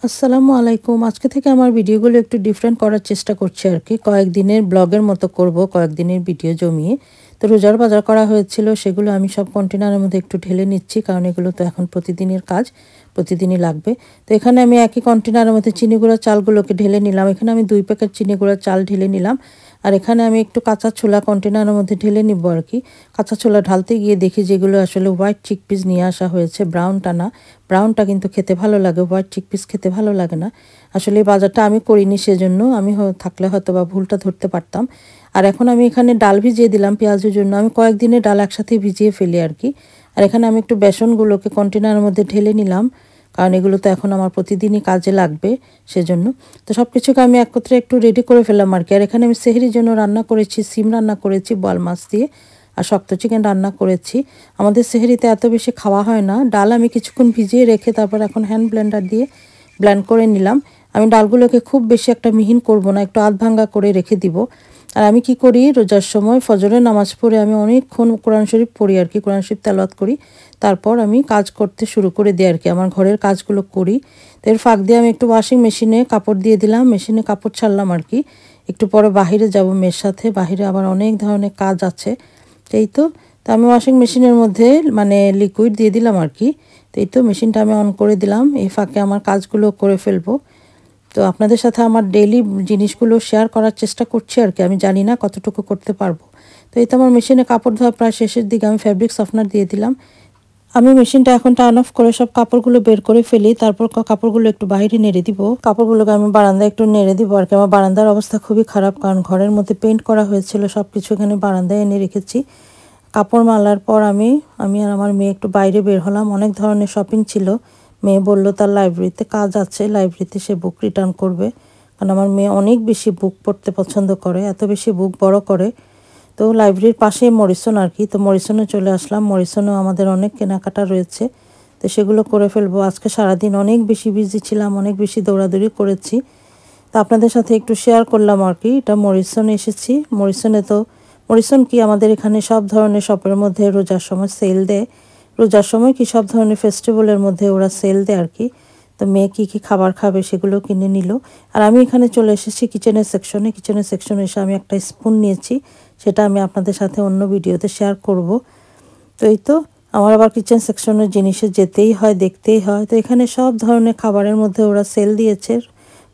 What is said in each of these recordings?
আসসালামু আলাইকুম। আজকে থেকে আমার ভিডিওগুলো একটু ডিফারেন্ট করার চেষ্টা করছি আর কি। কয়েকদিনের ব্লগের মতো করব, কয়েকদিনের ভিডিও জমিয়ে। তো রোজার বাজার করা হয়েছিল, সেগুলো আমি সব কন্টেনারের মধ্যে একটু ঢেলে নিচ্ছি, কারণ এগুলো তো এখন প্রতিদিনের কাজ, প্রতিদিনই লাগবে। তো এখানে আমি একই কন্টেনারের মধ্যে চিনি গুঁড়া চালগুলোকে ঢেলে নিলাম। এখানে আমি 2 প্যাকেট চিনি গুঁড়া চাল ঢেলে নিলাম। আর এখানে আমি একটু কাঁচা ছোলা কন্টেনারের মধ্যে ঢেলে নিব আর কি। কাঁচা ছোলা ঢালতে গিয়ে দেখি যেগুলো আসলে হোয়াইট চিকপিস নিয়ে আসা হয়েছে, ব্রাউনটা না। ব্রাউনটা কিন্তু খেতে ভালো লাগে, হোয়াইট চিকপিস খেতে ভালো লাগে না। আসলে এই বাজারটা আমি করিনি, সেজন্য আমি থাকলে হয়তো বা ভুলটা ধরতে পারতাম। আর এখন আমি এখানে ডাল ভিজিয়ে দিলাম পেঁয়াজের জন্য। আমি কয়েকদিনের ডাল একসাথে ভিজিয়ে ফেলি আর কি। আর এখানে আমি একটু বেসনগুলোকে কন্টেনারের মধ্যে ঢেলে নিলাম, কারণ এগুলো তো এখন আমার প্রতিদিনই কাজে লাগবে, সেজন্য। তো সব কিছুকে আমি একত্রে একটু রেডি করে ফেললাম আর কি। আর এখানে আমি সেহরির জন্য রান্না করেছি, সিম রান্না করেছি বোয়াল মাছ দিয়ে, আর শক্ত চিকেন রান্না করেছি। আমাদের সেহরিতে এত বেশি খাওয়া হয় না। ডাল আমি কিছুক্ষণ ভিজিয়ে রেখে তারপর এখন হ্যান্ড ব্লেন্ডার দিয়ে ব্লেন্ড করে নিলাম। আমি ডালগুলোকে খুব বেশি একটা মিহিন করব না, একটু আধ ভাঙ্গা করে রেখে দিব। আর আমি কি করি, রোজার সময় ফজরের নামাজ পড়ে আমি অনেকক্ষণ কোরআন শরীফ পড়ি আর কি, কোরআন শরীফ তেলাওয়াত করি। তারপর আমি কাজ করতে শুরু করে দিই আর কি, আমার ঘরের কাজগুলো করি। তো এর ফাঁক দিয়ে আমি একটু ওয়াশিং মেশিনে কাপড় দিয়ে দিলাম, মেশিনে কাপড় ছাড়লাম আর কি। একটু পরে বাহিরে যাব মেয়ের সাথে, বাহিরে আবার অনেক ধরনের কাজ আছে। এই তো আমি ওয়াশিং মেশিনের মধ্যে মানে লিকুইড দিয়ে দিলাম আর কি। তো এই তো মেশিনটা আমি অন করে দিলাম, এই ফাঁকে আমার কাজগুলো করে ফেলবো। তো আপনাদের সাথে আমার ডেইলি জিনিসগুলো শেয়ার করার চেষ্টা করছি আর কি, আমি জানি না কতটুকু করতে পারবো। তো এই তো আমার মেশিনে কাপড় ধোয়া প্রায় শেষের দিকে, আমি ফ্যাব্রিক সফটনার দিয়ে দিলাম। আমি মেশিনটা এখন টার্ন অফ করে সব কাপড়গুলো বের করে ফেলি, তারপর কাপড়গুলো একটু বাইরে নেড়ে দিব। কাপড়গুলোকে আমি বারান্দায় একটু নেড়ে দিব আর কি। আমার বারান্দার অবস্থা খুবই খারাপ, কারণ ঘরের মধ্যে পেইন্ট করা হয়েছিল, সব কিছু এখানে বারান্দায় এনে রেখেছি। কাপড় মালার পর আমি আর আমার মেয়ে একটু বাইরে বের হলাম। অনেক ধরনের শপিং ছিল। মেয়ে বলল তার লাইব্রেরিতে কাজ আছে, লাইব্রেরিতে সে বুক রিটার্ন করবে, কারণ আমার মেয়ে অনেক বেশি বুক পড়তে পছন্দ করে, এত বেশি বুক বড় করে। তো লাইব্রেরির পাশে মরিসন আর কি, তো মরিসনে চলে আসলাম। মরিসনেও আমাদের অনেক কেনাকাটা রয়েছে, তো সেগুলো করে ফেলবো। আজকে সারাদিন অনেক বেশি বিজি ছিলাম, অনেক বেশি দৌড়াদৌড়ি করেছি। তো আপনাদের সাথে একটু শেয়ার করলাম আর কি। এটা মরিসনে এসেছি। মরিসন কি আমাদের এখানে সব ধরনের শপের মধ্যে রোজার সময় সেল দেয়। রোজার সময় কি সব ধরনের ফেস্টিভ্যালের মধ্যে ওরা সেল দেয় আর কি। তো মেয়ে কী কী খাবার খাবে সেগুলো কিনে নিল। আর আমি এখানে চলে এসেছি কিচেনের সেকশনে। কিচেনের সেকশনে এসে আমি একটা স্পুন নিয়েছি, সেটা আমি আপনাদের সাথে অন্য ভিডিওতে শেয়ার করব। তো এই তো আমার আবার কিচেন সেকশনের জিনিসে যেতেই হয়, দেখতেই হয়। তো এখানে সব ধরনের খাবারের মধ্যে ওরা সেল দিয়েছে,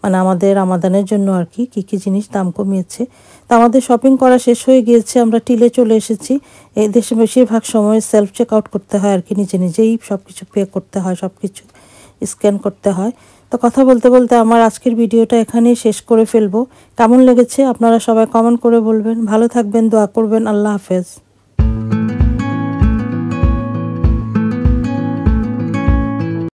মানে আমাদের আমাদানের জন্য আর কি, কী কী জিনিস দাম কমিয়েছে। তো আমাদের শপিং করা শেষ হয়ে গিয়েছে, আমরা টিলে চলে এসেছি। এই দেশে বেশিরভাগ সময় সেলফ চেক আউট করতে হয় আর কি, নিজেই সব কিছু পে করতে হয়, সব কিছু স্ক্যান করতে হয়। তো কথা বলতে বলতে আমার আজকের ভিডিওটা এখানেই শেষ করে ফেলবো। কেমন লেগেছে আপনারা সবাই কমেন্ট করে বলবেন। ভালো থাকবেন, দোয়া করবেন। আল্লাহ হাফেজ।